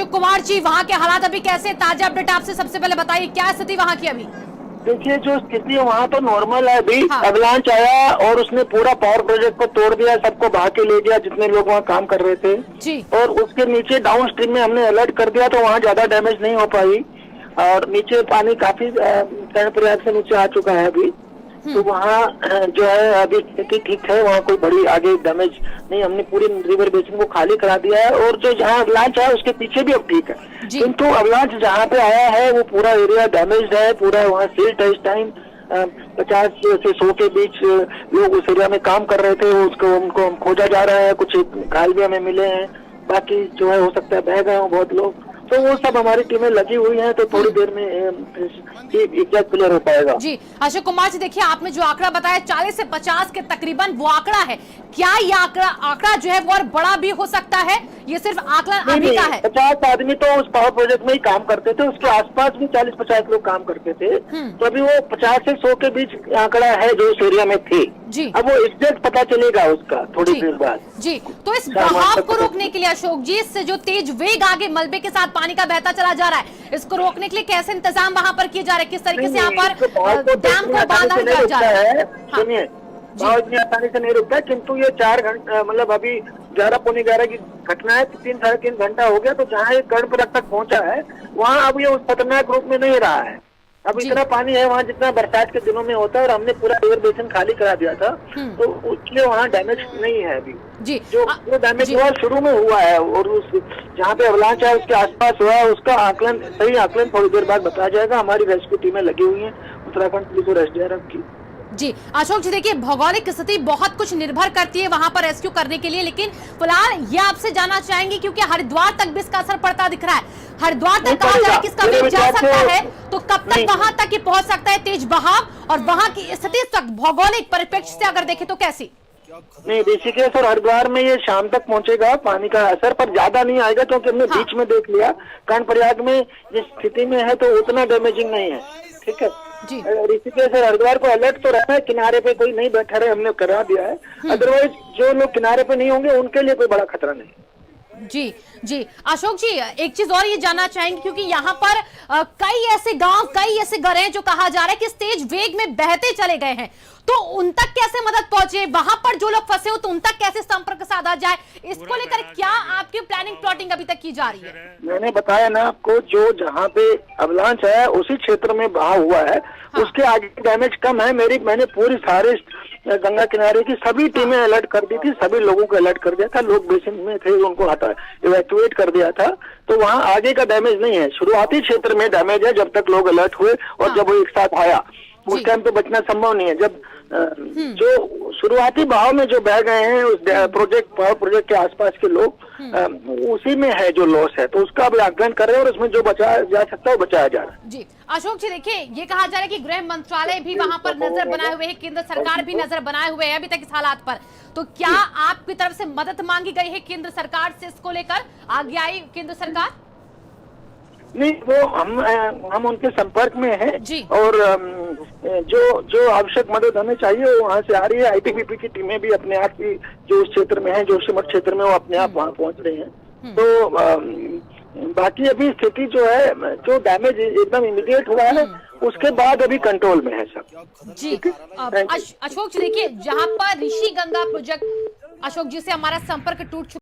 अशोक कुमार जी, वहाँ के हालात अभी कैसे? ताजा अपडेट आपसे सबसे पहले बताइए, क्या स्थिति वहाँ की अभी? देखिए, जो स्थिति है वहाँ तो नॉर्मल है अभी। हाँ। अवलांच आया और उसने पूरा पावर प्रोजेक्ट को तोड़ दिया, सबको बहा के ले गया जितने लोग वहाँ काम कर रहे थे। जी। और उसके नीचे डाउन स्ट्रीम में हमने अलर्ट कर दिया तो वहाँ ज्यादा डैमेज नहीं हो पाई। और नीचे पानी काफी कर्णप्रयाग से नीचे आ चुका है अभी, तो वहाँ जो है अभी स्थिति ठीक है, वहाँ कोई बड़ी आगे डैमेज नहीं। हमने पूरी रिवर बेसिन को खाली करा दिया है और जो जहाँ अवलांच है उसके पीछे भी अब ठीक है, किंतु अवलांच जहाँ पे आया है वो पूरा एरिया डैमेज है, पूरा वहाँ सिल्ट है। इस टाइम 50 से 100 के बीच लोग उस एरिया में काम कर रहे थे, उसको उनको खोजा जा रहा है। कुछ घायल भी हमें मिले हैं, बाकी जो है हो सकता है बह गए हों बहुत लोग, तो वो सब हमारी टीमें लगी हुई हैं, तो थोड़ी देर में एग्जैक्ट क्लियर हो पाएगा। जी अशोक कुमार जी, देखिए आपने जो आंकड़ा बताया 40 से 50 के तकरीबन वो आंकड़ा है, क्या ये आंकड़ा जो है वो और बड़ा भी हो सकता है? ये सिर्फ आंकड़ा अभी का है? 50 आदमी तो उस पावर प्रोजेक्ट में ही काम करते थे, उसके आसपास भी 40-50 लोग काम करते थे, तो अभी वो 50 से 100 के बीच आंकड़ा है जो उस एरिया में थे। जी। अब वो एग्जैक्ट पता चलेगा उसका थोड़ी देर बाद। जी, तो इस बहाव को रोकने के लिए अशोक जी, इससे जो तेज वेग आगे मलबे के साथ पानी का बहता चला जा रहा है, इसको रोकने के लिए कैसे इंतजाम वहाँ पर किए जा रहे हैं? किस तरीके से यहाँ पर डैम को बांधा जा रहा है? सुनिए, भाव इतनी आसानी से नहीं रुकता, किंतु ये 4 घंटे मतलब अभी 11 पौने 11 की घटना है, 3-3.5 घंटा हो गया, तो जहाँ ये कर्णप्रयाग तक पहुंचा है वहाँ अब ये उस खतरनाक रूप में नहीं रहा है। अब इतना पानी है वहाँ जितना बरसात के दिनों में होता है, और हमने पूरा रिवर बेसिन खाली करा दिया था, तो उसलिए वहाँ डैमेज नहीं है अभी। जी। जो डैमेज हुआ शुरू में हुआ है, और उस जहाँ पे अवलांच है उसके आसपास हुआ है, उसका आकलन, सही आकलन थोड़ी देर बाद बताया जाएगा। हमारी रेस्क्यू टीमें लगी हुई हैं, उत्तराखंड पुलिस और एसडीआरएफ की। जी अशोक जी, देखिए भौगोलिक स्थिति बहुत कुछ निर्भर करती है वहां पर रेस्क्यू करने के लिए, लेकिन फिलहाल ये आपसे जानना चाहेंगे क्योंकि हरिद्वार तक भी इसका असर पड़ता दिख रहा है। हरिद्वार तक कहा जा रहा है कि इसका वेग जा सकता है, तो कब तक वहां तक ये पहुंच सकता है तेज बहाव, और वहां की स्थिति तक भौगोलिक परिप्रेक्ष्य से अगर देखें तो कैसी? नहीं, ऋषिकेश और हरिद्वार में ये शाम तक पहुंचेगा पानी का असर, पर ज्यादा नहीं आएगा, क्योंकि हमने बीच में देख लिया कर्णप्रयाग में जिस स्थिति में है तो उतना डैमेजिंग नहीं है। ठीक है, ऋषिकेश और हरिद्वार को अलर्ट तो रहना है, किनारे पे कोई नहीं बैठा रहे, हमने करा दिया है। अदरवाइज जो लोग किनारे पे नहीं होंगे उनके लिए कोई बड़ा खतरा नहीं। जी जी अशोक जी, एक चीज और ये जानना चाहेंगे क्योंकि यहाँ पर कई ऐसे गांव, कई ऐसे घर हैं जो कहा जा रहा है कि तेज वेग में बहते चले गए हैं, तो उन तक कैसे मदद पहुंचे? वहां पर जो लोग फंसे हो तो उन तक कैसे संपर्क साधा जाए? इसको लेकर क्या आपकी प्लानिंग प्लॉटिंग अभी तक की जा रही है? मैंने बताया ना आपको, जो जहाँ पे अवलांच है उसी क्षेत्र में बहा हुआ है, उसके आगे डैमेज कम है। मैंने पूरी सारे गंगा किनारे की सभी टीमें अलर्ट कर दी थी, सभी लोगों को अलर्ट कर दिया था, लोग बेसिन में थे उनको इवैक्यूएट कर दिया था, तो वहाँ आगे का डैमेज नहीं है। शुरुआती क्षेत्र में डैमेज है, जब तक लोग अलर्ट हुए और जब वो एक साथ आया उस टाइम तो बचना संभव नहीं है। जब जो शुरुआती बहाव में जो बह गए हैं उस पावर प्रोजेक्ट के आसपास के लोग, उसी में है जो लॉस है, तो उसका भी आकलन कर रहे हैं और उसमें जो बचाया जा सकता है वो बचाया जा रहा है। जी अशोक जी, देखिए ये कहा जा रहा है कि गृह मंत्रालय भी वहां पर नजर बनाए हुए है, केंद्र सरकार भी नजर बनाए हुए है अभी तक इस हालात पर, तो क्या आपकी तरफ से मदद मांगी गई है केंद्र सरकार से? इसको लेकर आगे आई केंद्र सरकार? नहीं, वो हम उनके संपर्क में हैं जी। और जो आवश्यक मदद हमें चाहिए वो वहाँ से आ रही है। आईटीबीपी की टीमें भी अपने आप की जो उस क्षेत्र में है, जोशीमठ क्षेत्र में, वो अपने आप वहाँ पहुँच रही हैं। तो बाकी अभी स्थिति जो है, जो डैमेज एकदम इमीडिएट हुआ है उसके बाद अभी कंट्रोल में है सब। जी अशोक जी, देखिए जहाँ पर ऋषि गंगा प्रोजेक्ट, अशोक जी से हमारा संपर्क टूट चुका